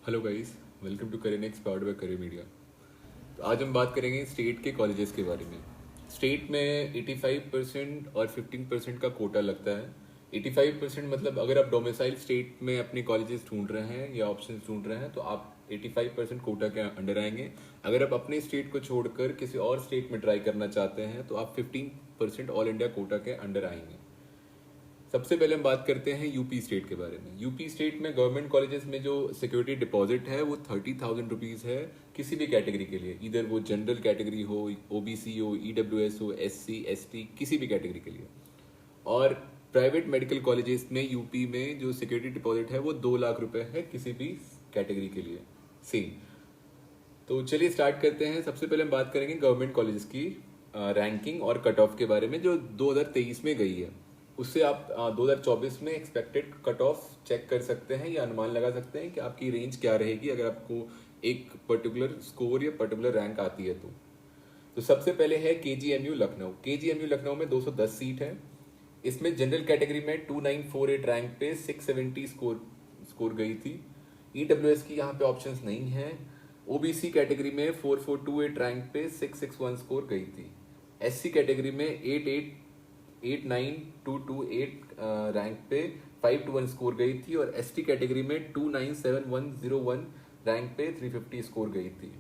Hello guys, welcome to career next powered by career media. तो आज हम बात करेंगे स्टेट के कॉलेजेस के बारे में। स्टेट में 85% और 15% का कोटा लगता है। 85% मतलब अगर आप डोमिसाइल स्टेट में अपने कॉलेजेस ढूंढ रहे हैं या ऑप्शंस ढूंढ रहे हैं तो आप 85% कोटा के अंडर आएंगे। अगर आप अपने स्टेट को छोड़कर किसी और स्टेट में ट्राई करना चाहते हैं तो आप 15% ऑल इंडिया कोटा के अंडर आएंगे। सबसे पहले हम बात करते हैं यूपी स्टेट के बारे में। यूपी स्टेट में गवर्नमेंट कॉलेजेस में जो सिक्योरिटी डिपॉजिट है वो 30,000 रुपीज़ है किसी भी कैटेगरी के लिए, इधर वो जनरल कैटेगरी हो, ओबीसी हो, ईडब्ल्यूएस हो, एससी एसटी, किसी भी कैटेगरी के लिए। और प्राइवेट मेडिकल कॉलेजेस में यूपी में जो सिक्योरिटी डिपॉजिट है वो 2 लाख रुपए है किसी भी कैटेगरी के लिए सेम। तो चलिए स्टार्ट करते हैं। सबसे पहले हम बात करेंगे गवर्नमेंट कॉलेजेस की रैंकिंग और कट ऑफ के बारे में जो 2023 में गई है। उससे आप 2024 में एक्सपेक्टेड कट ऑफ चेक कर सकते हैं या अनुमान लगा सकते हैं कि आपकी रेंज क्या रहेगी अगर आपको एक पर्टिकुलर स्कोर या पर्टिकुलर रैंक आती है तो सबसे पहले है केजीएमयू लखनऊ। केजीएमयू लखनऊ में 210 सीट है। इसमें जनरल कैटेगरी में 2948 रैंक पे 670 स्कोर गई थी। ईडब्ल्यूएस की यहाँ पे ऑप्शंस नहीं है। ओबीसी कैटेगरी में 4428 रैंक पे 661 स्कोर गई थी। एससी कैटेगरी में 89228 रैंक पे 521 स्कोर गई थी और एसटी कैटेगरी में 297101 रैंक पे 350 स्कोर गई थी।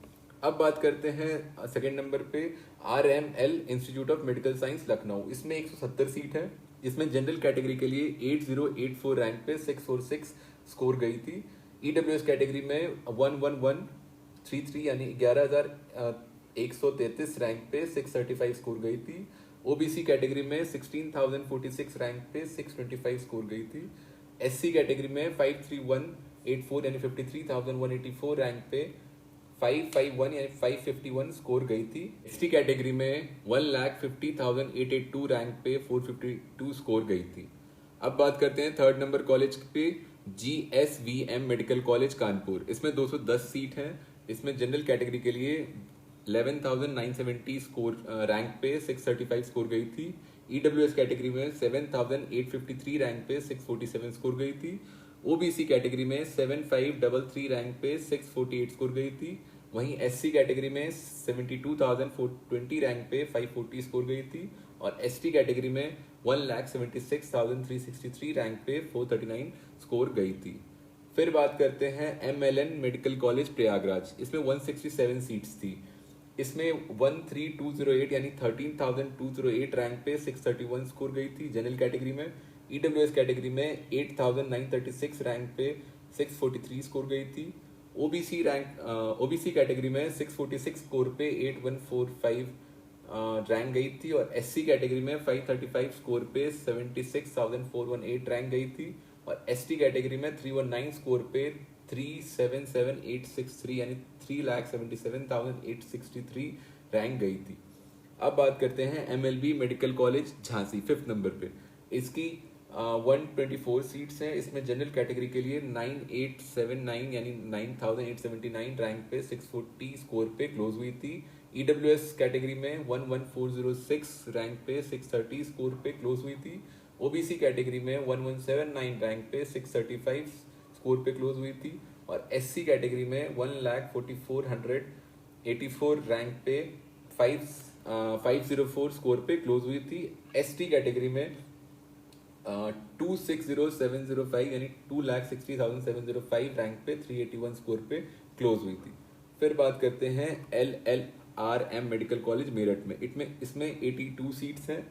अब बात करते हैं सेकेंड नंबर पे RML institute of medical science Lucknow. इसमें 170 सीट है। इसमें जनरल कैटेगरी के लिए 8084 रैंक पे 646 स्कोर गई थी। ईडब्ल्यूएस कैटेगरी में 11133 यानी 11,133 रैंक पे 635 स्कोर गई थी। ओबीसी कैटेगरी में 16,046 रैंक पे 625 स्कोर गई थी। एससी कैटेगरी में 53184 यानी 53,184 रैंक पे 551 यानी 551 स्कोर गई थी। एसटी कैटेगरी में 1,50,882 रैंक पे 452 स्कोर गई थी। अब बात करते हैं थर्ड नंबर कॉलेज पे, जीएसवीएम मेडिकल कॉलेज कानपुर। इसमें 210 सीट है। इसमें जनरल कैटेगरी के लिए 11,970 स्कोर रैंक पे 635 स्कोर गई थी। ईडब्ल्यूएस कैटेगरी में 7,853 रैंक पे 647 स्कोर गई थी। ओबीसी कैटेगरी में 7,533 रैंक पे 648 स्कोर गई थी। वहीं एससी कैटेगरी में 72,420 रैंक पे 540 स्कोर गई थी और एसटी कैटेगरी में 1,76,363 रैंक पे 439 स्कोर गई थी। फिर बात करते हैं एमएलएन मेडिकल कॉलेज प्रयागराज। इसमें 167 सीट्स थी। इसमें 13,208 यानी 13,208 रैंक पे 631 स्कोर गई थी जनरल कैटेगरी में। ईडब्ल्यूएस कैटेगरी में 8,936 रैंक पे 643 स्कोर गई थी। ओबीसी कैटेगरी में 646 स्कोर पे 8145 रैंक गई थी और एससी कैटेगरी में 535 स्कोर पे 76,418 रैंक गई थी और एसटी कैटेगरी में 319 स्कोर पे 377,863 यानी 3,77,863 रैंक गई थी। अब बात करते हैं MLB medical college Jhansi fifth number पे। इसकी 124 सीट्स हैं। इसमें जनरल कैटेगरी के लिए 9879 यानी 9879 रैंक पे 640 स्कोर पे क्लोज हुई थी। ईडब्ल्यूएस कैटेगरी में 11406 रैंक पे 630 स्कोर पे क्लोज हुई थी। ओबीसी कैटेगरी में 1179 रैंक पे 635 स्कोर पे क्लोज हुई थी और एससी कैटेगरी में 1,04,184 रैंक पे 504 स्कोर पे क्लोज हुई थी। एसटी कैटेगरी में 260,705 यानी 2,60,705 रैंक पे 381 स्कोर पे क्लोज हुई थी। फिर बात करते हैं LLRM मेडिकल कॉलेज मेरठ में। इसमें 82 सीट्स हैं।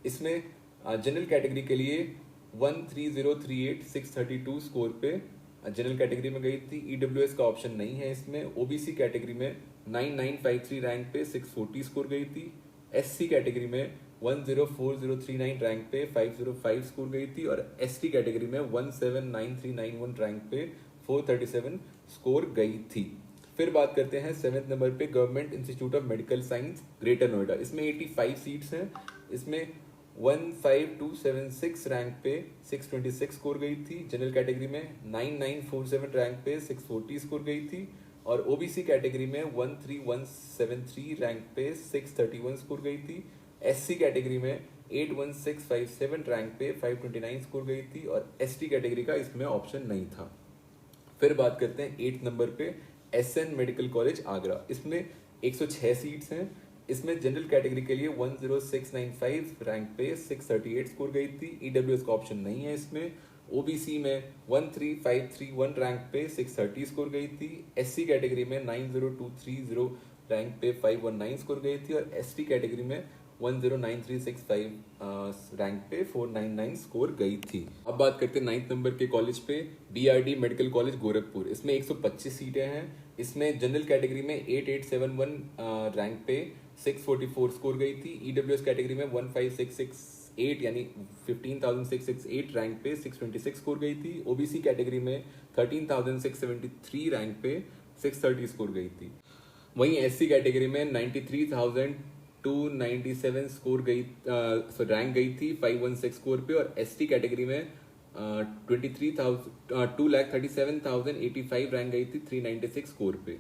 इसमें जनरल कैटेगरी के लिए 13,038 632 स्कोर पे जनरल कैटेगरी में गई थी। ईडब्ल्यूएस का ऑप्शन नहीं है इसमें। ओबीसी कैटेगरी में 9953 रैंक पे 640 स्कोर गई थी। एससी कैटेगरी में 104039 रैंक पे 505 स्कोर गई थी और एसटी कैटेगरी में 179391 रैंक पे 437 स्कोर गई थी। फिर बात करते हैं सेवेंथ नंबर पे government institute of medical science greater Noida. इसमें 85 सीट्स हैं। इसमें 15276 रैंक पे 626 स्कोर गई थी। जनरल कैटेगरी में 9947 रैंक पे 640 स्कोर गई थी और ओबीसी कैटेगरी में 13173 रैंक पे 631 स्कोर गई थी। एससी कैटेगरी में 81657 रैंक पे 529 स्कोर गई थी और एसटी कैटेगरी का इसमें ऑप्शन नहीं था। फिर बात करते हैं 8th नंबर पे SN मेडिकल कॉलेज आगरा। इसमें 106 सीट्स हैं। इसमें जनरल कैटेगरी के लिए 10695 रैंक पे 638 स्कोर गई थी। ईडब्ल्यूएस का ऑप्शन नहीं है इसमें। ओबीसी में 13531 रैंक पे 630 स्कोर गई थी। एससी कैटेगरी में 90230 रैंक पे 519 स्कोर गई थी और एसटी कैटेगरी में 109365 रैंक पे 499 स्कोर गई थी। अब बात करते हैं 9th नंबर के कॉलेज पे, बीआरडी मेडिकल कॉलेज गोरखपुर। इसमें 125 सीटें हैं। इसमें जनरल कैटेगरी में 8871 रैंक पे 644 स्कोर गई थी। ईडब्ल्यूएस कैटेगरी में 15668 यानी 15668 रैंक पे 626 स्कोर गई थी। ओबीसी कैटेगरी में 13673 रैंक पे 630 स्कोर गई थी। वहीं एससी कैटेगरी में 93,297 स्कोर गई रैंक गई थी 516 स्कोर पे और एसटी कैटेगरी में 2,37,085 रैंक गई थी 396 स्कोर पे।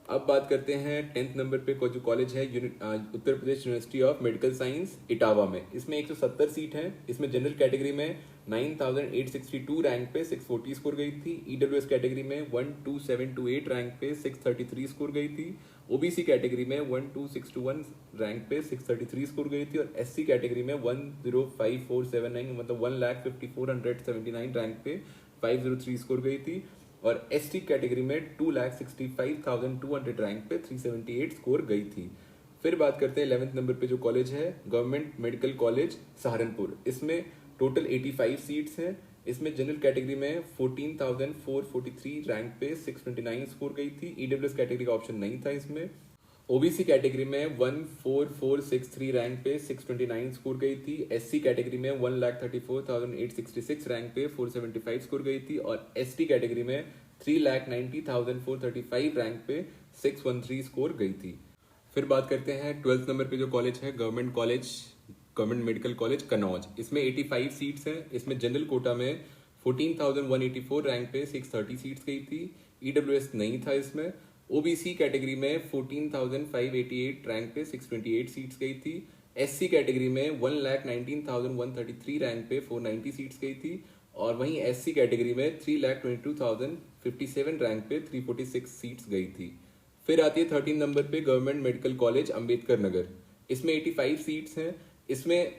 अब बात करते हैं 10th नंबर पे जो कॉलेज है Uttar Pradesh university of medical science Etawah में। इसमें 170 सीट हैं। इसमें जनरल कैटेगरी में 9862 रैंक पे 640 स्कोर गई थी। ईडब्ल्यूएस कैटेगरी में 12728 रैंक पे 633 स्कोर गई थी। ओबीसी कैटेगरी में 12621 रैंक पे 633 स्कोर गई थी और एससी कैटेगरी में 105479 मतलब 1,54,479 रैंक पे 503 स्कोर गई थी और एसटी कैटेगरी में 2,65,200 रैंक पे 378 स्कोर गई थी। फिर बात करते हैं 11th नंबर पे जो कॉलेज है गवर्नमेंट मेडिकल कॉलेज सहारनपुर। इसमें टोटल 85 सीट्स हैं। इसमें जनरल कैटेगरी में 14,443 रैंक पे 629 स्कोर गई थी। ईडब्ल्यूएस कैटेगरी का ऑप्शन नहीं था इसमें। ओबीसी कैटेगरी में 14463 रैंक पे 629 स्कोर गई थी। एससी कैटेगरी में 1,34,866 रैंक पे 475 स्कोर गई थी और एसटी कैटेगरी में 3,90,435 रैंक पे 613 स्कोर गई थी। फिर बात करते हैं 12th नंबर पे जो कॉलेज है गवर्नमेंट मेडिकल कॉलेज कनौज। इसमें 85 सीट्स हैं। इसमें जनरल कोटा में 14,184 रैंक पे 630 सीट्स गई थी। ईडब्ल्यूएस नहीं था इसमें। ओबीसी कैटेगरी में 14,588 रैंक पे 628 सीट्स गई थी। एससी कैटेगरी में 1,19,133 रैंक पे 490 सीट्स गई थी और वहीं एससी कैटेगरी में 3,22,057 रैंक पे 346 सीट्स गई थी। फिर आती है 13 नंबर पे government medical college Ambedkar Nagar. इसमें 85 सीट्स हैं। इसमें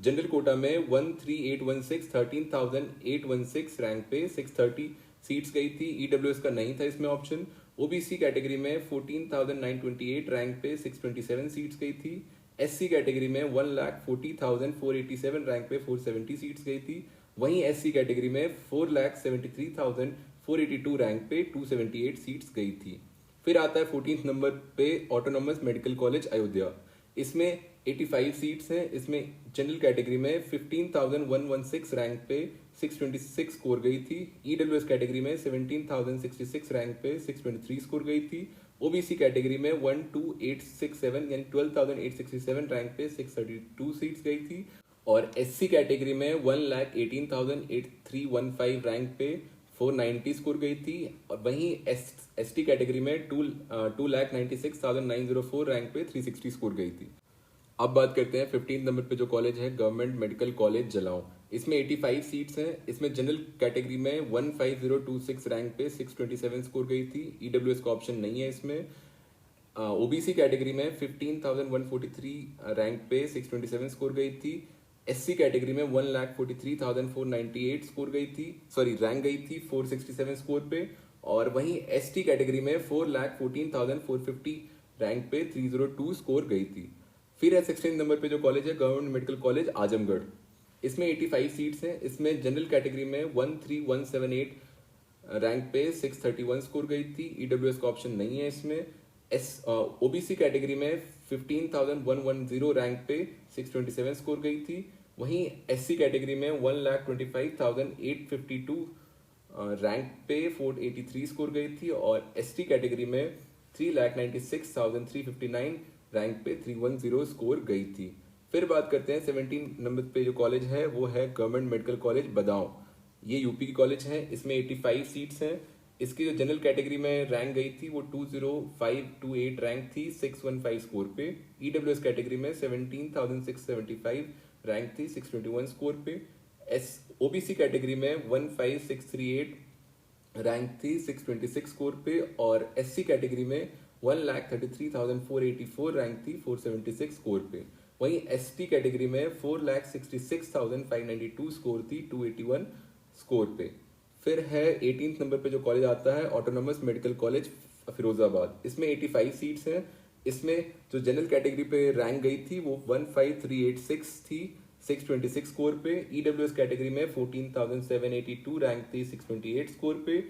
जनरल कोटा में 13816 13,816 रैंक पे 630 सीट्स गई थी। ईडब्ल्यूएस का नहीं था इसमें ऑप्शन। ओबीसी कैटेगरी में 14,928 रैंक पे 627 सीट्स गई थी। एससी कैटेगरी में 1,40,487 रैंक पे 470 सीट्स गई थी। वहीं एससी कैटेगरी में 4,73,482 रैंक पे 278 सीट्स गई थी। फिर आता है 14th नंबर पे ऑटोनॉमस मेडिकल कॉलेज अयोध्या। इसमें 85 सीट्स हैं। इसमें जनरल कैटेगरी में 15,116 रैंक पे 626 स्कोर गई थी। ईडब्ल्यूएस कैटेगरी में 17,066 रैंक पे 623 स्कोर गई थी। ओबीसी कैटेगरी में 12,867 यानी 12,867 रैंक पे 632 सीट्स गई थी और एससी कैटेगरी में 1,18,8315 रैंक पे 490 स्कोर गई थी और वहीं एसटी कैटेगरी में 2,96,904 रैंक पे 360 स्कोर गई थी। अब बात करते हैं 15 नंबर पे जो कॉलेज है गवर्नमेंट मेडिकल कॉलेज जलाओ। इसमें 85 सीट्स हैं। इसमें जनरल कैटेगरी में 15026 रैंक पे 627 स्कोर गई थी। ईडब्ल्यूएस का ऑप्शन नहीं है इसमें। ओबीसी कैटेगरी में 15,143 रैंक पे 627 स्कोर गई थी। एससी कैटेगरी में 1,43,498 स्कोर गई थी रैंक गई थी 467 स्कोर पे और वहीं एसटी कैटेगरी में 4,14,450 रैंक पे 302 स्कोर गई थी। फिर है 16 नंबर पे जो कॉलेज है गवर्नमेंट मेडिकल कॉलेज आजमगढ़। इसमें 85 सीट्स हैं। इसमें जनरल कैटेगरी में 13178 रैंक पे 631 स्कोर गई थी। ईडब्ल्यूएस का ऑप्शन नहीं है इसमें। ओबीसी कैटेगरी में 15,110 रैंक पे 627 स्कोर गई थी। वहीं एससी कैटेगरी में 1,25,852 रैंक पे 483 स्कोर गई थी और एसटी कैटेगरी में 3,96,359 रैंक पे 310 स्कोर गई थी। फिर बात करते हैं 17 नंबर पे जो कॉलेज है वो है गवर्नमेंट मेडिकल कॉलेज बदाऊं। ये यूपी की कॉलेज है। इसमें 85 सीट्स हैं। इसकी जो जनरल कैटेगरी में रैंक गई थी वो 20528 रैंक थी 615 स्कोर पे। ईडब्ल्यूएस कैटेगरी में 17,675 रैंक थी 621 स्कोर पे। ओबीसी कैटेगरी में 15638 रैंक थी 626 स्कोर पे, और एससी कैटेगरी में 1,33,484 रैंक थी 476 स्कोर पे। वहीं एसटी कैटेगरी में 4,66,592 स्कोर थी 281 स्कोर पे। फिर है 18th नंबर पे जो कॉलेज आता है ऑटोनोमस मेडिकल कॉलेज फिरोजाबाद। इसमें 85 सीट्स हैं। इसमें जो जनरल कैटेगरी पे रैंक गई थी वो 15386 थी 626 स्कोर पे। ईडब्ल्यूएस कैटेगरी में 14,782 रैंक थी 628 स्कोर पे।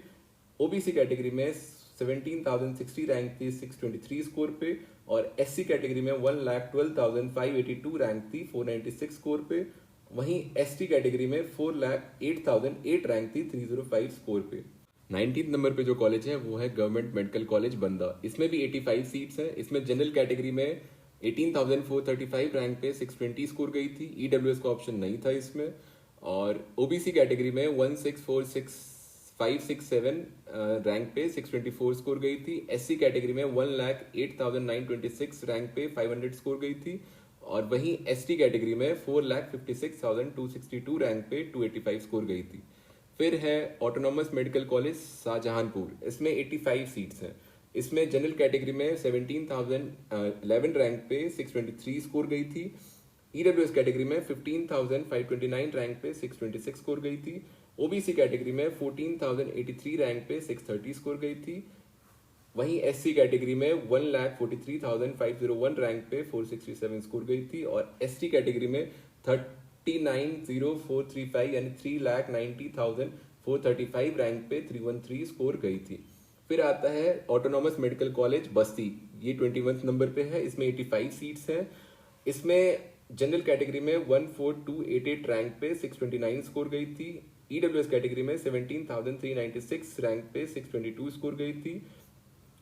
ओबीसी कैटेगरी में 17,060 रैंक थी 623 स्कोर पे। और एससी कैटेगरी में 1,12,582 रैंक थी 496 स्कोर पे। वहीं एसटी कैटेगरी में 4,08,008 रैंक थी 305 स्कोर पे। 19th नंबर पे जो कॉलेज है वो है गवर्नमेंट मेडिकल कॉलेज बंदा। इसमें भी 85 सीट्स हैं। इसमें जनरल कैटेगरी में 18,435 रैंक पे 620 स्कोर गई थी। ईडब्ल्यूएस का ऑप्शन नहीं था इसमें। और ओबीसी कैटेगरी में 1646567 रैंक पे 624 स्कोर गई थी। एससी कैटेगरी में 1,08,926 रैंक पे 500 स्कोर गई थी। और वहीं एसटी कैटेगरी में 4,56,262 रैंक पे 285 स्कोर गई थी। फिर है ऑटोनॉमस मेडिकल कॉलेज शाहजहानपुर। इसमें 85 सीट्स हैं। इसमें जनरल कैटेगरी में 17,011 रैंक पे 623 स्कोर गई थी। ईडब्ल्यूएस कैटेगरी में 15,529 रैंक पे 626 स्कोर गई थी। ओबीसी कैटेगरी में 14,083 रैंक पे 630 स्कोर गई थी। वहीं एससी कैटेगरी में 1,43,501 रैंक पे 467 स्कोर गई थी। और एसटी कैटेगरी में 39,0435 यानी 3,90,435 रैंक पे 313 स्कोर गई थी। फिर आता है ऑटोनॉमस मेडिकल कॉलेज बस्ती। ये 21 नंबर पे है। इसमें 85 सीट्स हैं। इसमें जनरल कैटेगरी में 14288 रैंक पे 629 स्कोर गई थी। ईडब्ल्यूएस कैटेगरी में 17,396 रैंक पे 622 स्कोर गई थी।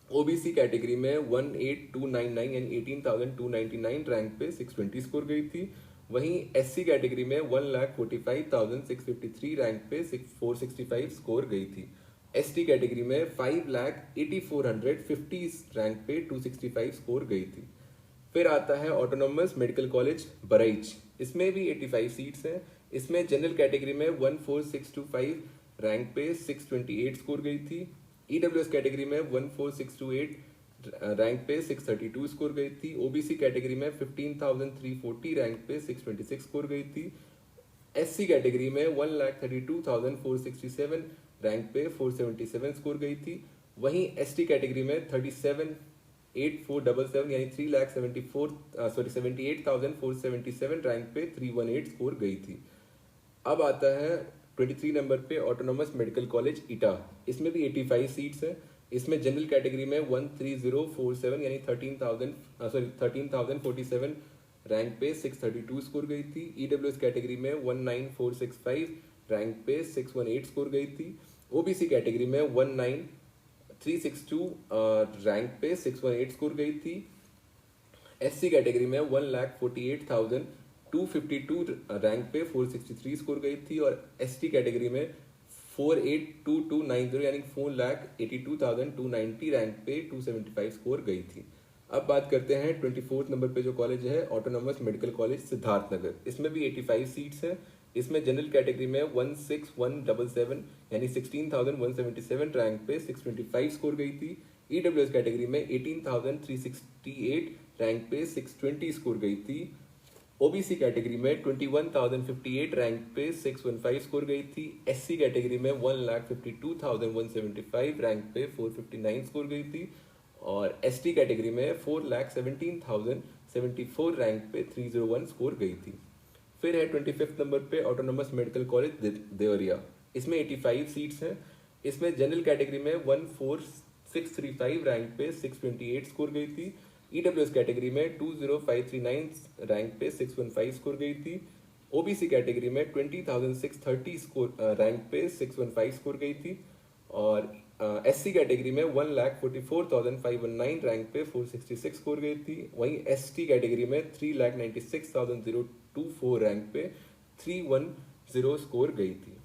ओबीसी कैटेगरी में 18299 यानी 18,299 रैंक पे 620 स्कोर गई थी। वहीं एससी कैटेगरी में 1,45,653 रैंक पे 465 स्कोर गई थी। एसटी कैटेगरी में 5,84,50 रैंक पे 265 स्कोर गई थी। फिर आता है ऑटोनोमस मेडिकल कॉलेज बरेइच। इसमें भी 85 सीट्स हैं। इसमें जनरल कैटेगरी में 14625 रैंक पे 628 स्कोर गई थी। ईडब्ल्यूएस कैटेगरी में 14628 रैंक पे 632 स्कोर गई थी। ओबीसी कैटेगरी में 15,340 रैंक पे 626 स्कोर गई थी। एससी कैटेगरी में 1,32,467 रैंक पे 477 स्कोर गई थी। वहीं एसटी कैटेगरी में 37,8477 यानी 78,477 रैंक पे 318 स्कोर गई थी। अब आता है 23 नंबर पे ऑटोनोमस मेडिकल कॉलेज इटा। इसमें भी 85 सीट्स हैं। इसमें जनरल कैटेगरी में 13047 यानी 13,047 रैंक पे 632 स्कोर गई थी। ईडब्ल्यूएस कैटेगरी में 19465 रैंक पे 618 स्कोर गई थी। ओबीसी कैटेगरी में 19362 रैंक पे 618 स्कोर गई थी। एससी कैटेगरी में 1,48,252 रैंक पे 463 स्कोर गई थी। और एसटी कैटेगरी में 4,82,290 यानी 4,82,290 रैंक पे 275 स्कोर गई थी। अब बात करते हैं 24th नंबर पे जो कॉलेज है ऑटोनॉमस मेडिकल कॉलेज सिद्धार्थनगर। इसमें भी 85 सीट्स हैं। इसमें जनरल कैटेगरी में 16177 यानी 16,177 रैंक पे 625 स्कोर गई थी। ईडब्ल्यूएस कैटेगरी में 18,368 रैंक पे 620 स्कोर गई थी। ओबीसी कैटेगरी में 21,058 रैंक पे 615 स्कोर गई थी। एससी कैटेगरी में 1,52,175 रैंक पे 459 स्कोर गई थी। और एसटी कैटेगरी में 4,17,074 रैंक पे 301 स्कोर गई थी। फिर है 25th नंबर पे ऑटोनोमस मेडिकल कॉलेज देवरिया। इसमें 85 सीट्स हैं। इसमें जनरल कैटेगरी में 14635 रैंक पे 628 स्कोर गई थी। ईडब्ल्यूएस कैटेगरी में 20539 रैंक पे 615 स्कोर गई थी। ओबीसी कैटेगरी में 20,630 स्कोर रैंक पे 615 स्कोर गई थी। और एससी कैटेगरी में 1,44,519 रैंक पे 466 स्कोर गई थी। वहीं एसटी कैटेगरी में 3,96,024 रैंक पे 310 स्कोर गई थी।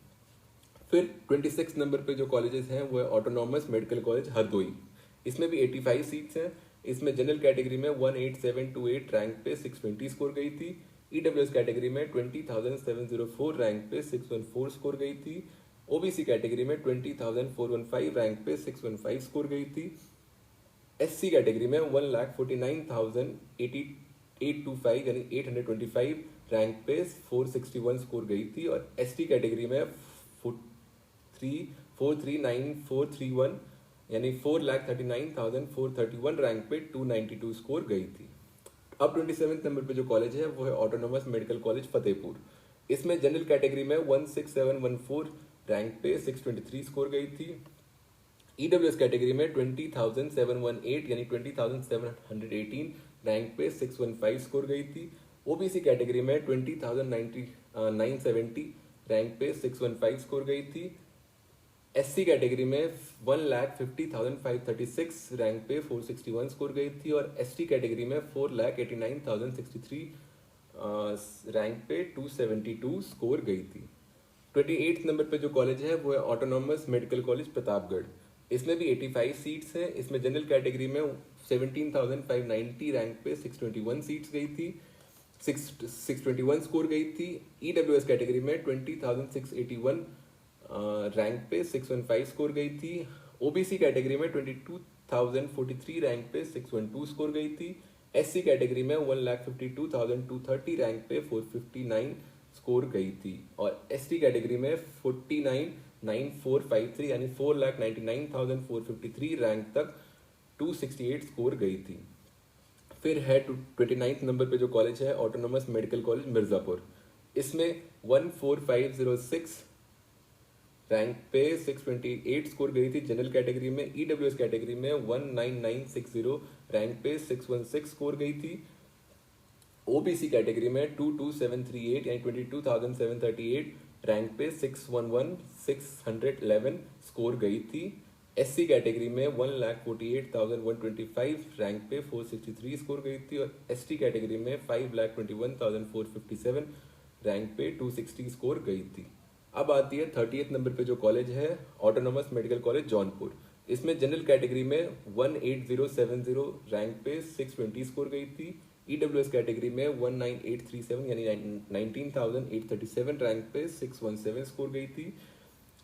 फिर 26 नंबर पे जो कॉलेजेस हैं वो है ऑटोनॉमस मेडिकल कॉलेज हरदोई। इसमें भी 85 सीट्स हैं। इसमें जनरल कैटेगरी में 18728 रैंक पे 620 स्कोर गई थी। ईडब्ल्यूएस कैटेगरी में 20,704 रैंक पे 614 स्कोर गई थी। ओबीसी कैटेगरी में 20,415 रैंक पे 615 स्कोर गई थी। एससी कैटेगरी में 1,49,825 यानी 825 रैंक पे 461 स्कोर गई थी। और एसटी कैटेगरी में 439,431 यानी 4,39,431 रैंक पे 292 स्कोर गई थी। अब 27 नंबर पे जो कॉलेज है वो है ऑटोनोमस मेडिकल कॉलेज फतेहपुर। इसमें जनरल कैटेगरी में 16714 रैंक पे 623 स्कोर गई थी। ईडब्ल्यूएस कैटेगरी में 20,718 यानी 20,718 रैंक पे 615 स्कोर गई थी। ओबीसी कैटेगरी में 20,970 रैंक पे 615 स्कोर गई थी। एससी कैटेगरी में 1,50,536 रैंक पे 461 स्कोर गई थी। और एसटी कैटेगरी में 4,89,063 रैंक पे 272 स्कोर गई थी। 28 नंबर पे जो कॉलेज है वो है ऑटोनॉमस मेडिकल कॉलेज प्रतापगढ़। इसमें भी 85 सीट्स हैं। इसमें जनरल कैटेगरी में 17,590 रैंक पे 621 सीट्स गई थी, 621 स्कोर गई थी। ईडब्ल्यूएस कैटेगरी में 20,681 रैंक पे 615 स्कोर गई थी। ओबीसी कैटेगरी में 22,043 रैंक पे 612 स्कोर गई थी। एससी कैटेगरी में 1,52,230 रैंक पे 459 स्कोर गई थी। और एसटी कैटेगरी में 49,9453 यानी 4,99,453 रैंक तक 268 स्कोर गई थी। फिर है 29 नंबर पे जो कॉलेज है ऑटोनोमस मेडिकल कॉलेज मिर्जापुर। इसमें 14506 रैंक पे 628 स्कोर गई थी जनरल कैटेगरी में। ईडब्ल्यूएस कैटेगरी में 19960 रैंक पे 616 स्कोर गई थी। ओबीसी कैटेगरी में 22738 यानी 22,738 रैंक पे 611 स्कोर गई थी। एससी कैटेगरी में 1,48,125 रैंक पे 463 स्कोर गई थी। और एसटी कैटेगरी में 5,21,457 रैंक पे 260 स्कोर गई थी। अब आती है 30th नंबर पे जो कॉलेज है ऑटोनोमस मेडिकल कॉलेज जौनपुर। इसमें जनरल कैटेगरी में 18070 रैंक पे 620 स्कोर गई थी। ईडब्ल्यूएस कैटेगरी में 19837 यानी 19,837 रैंक पे 617 स्कोर गई थी।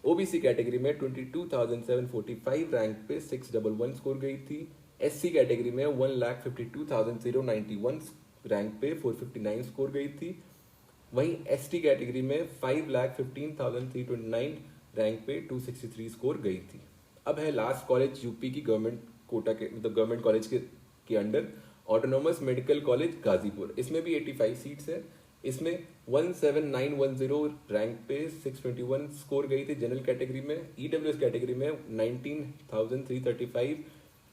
ओबीसी कैटेगरी में 22,745 रैंक पे 611 स्कोर गई थी। एससी कैटेगरी में 1,52,091 रैंक पे 459 स्कोर गई थी। वहीं एसटी कैटेगरी में 5,15,329 रैंक पे 263 स्कोर गई थी। अब है लास्ट कॉलेज यूपी की गवर्नमेंट कोटा के मतलब गवर्नमेंट कॉलेज के under autonomous medical college Ghazipur. इसमें भी 85 सीट्स है। इसमें 17910 रैंक पे 621 स्कोर गई थी जनरल कैटेगरी में। ईडब्ल्यूएस कैटेगरी में 19,335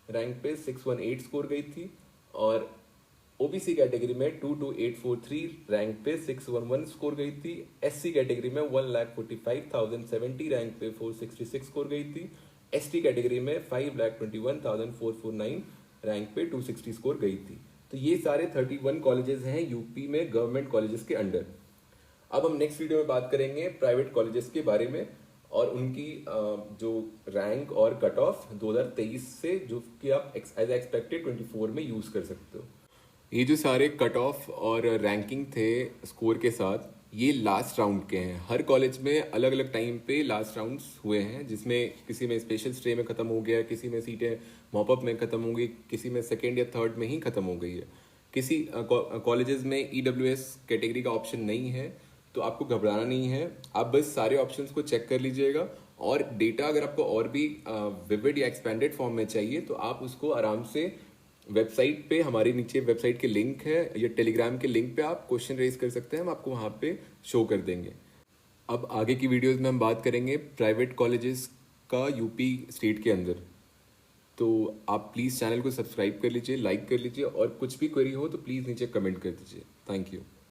रैंक पे 618 स्कोर गई थी। और ओबीसी कैटेगरी में 22843 रैंक पे 611 स्कोर गई थी। एससी कैटेगरी में 1,45,070 रैंक पे 466 स्कोर गई थी। एसटी कैटेगरी में 5,21,449 रैंक पे 260 स्कोर गई थी। तो ये सारे 31 कॉलेजेस हैं यूपी में गवर्नमेंट कॉलेजेस के अंडर। अब हम नेक्स्ट वीडियो में बात करेंगे प्राइवेट कॉलेजेस के बारे में और उनकी जो रैंक और कट ऑफ 2023 से जो कि आप एज एक्सपेक्टेड 24 में यूज कर सकते हो। ये जो सारे कट ऑफ और रैंकिंग थे स्कोर के साथ, ये लास्ट राउंड के हैं। हर कॉलेज में अलग अलग टाइम पे लास्ट राउंड्स हुए हैं, जिसमें किसी में स्पेशल स्ट्रे में ख़त्म हो गया, किसी में सीटें मॉपअप में ख़त्म हो गई, किसी में सेकेंड या थर्ड में ही ख़त्म हो गई है। किसी कॉलेजेस में ईडब्ल्यूएस कैटेगरी का ऑप्शन नहीं है, तो आपको घबराना नहीं है। आप बस सारे ऑप्शंस को चेक कर लीजिएगा और डेटा अगर आपको और भी विविड या एक्सपेंडेड फॉर्म में चाहिए तो आप उसको आराम से वेबसाइट पे, हमारे नीचे वेबसाइट के लिंक है या टेलीग्राम के लिंक पे आप क्वेश्चन रेज कर सकते हैं, हम आपको वहाँ पे शो कर देंगे। अब आगे की वीडियोस में हम बात करेंगे प्राइवेट कॉलेजेस का यूपी स्टेट के अंदर। तो आप प्लीज़ चैनल को सब्सक्राइब कर लीजिए, लाइक कर लीजिए और कुछ भी क्वेरी हो तो प्लीज़ नीचे कमेंट कर दीजिए। Thank you.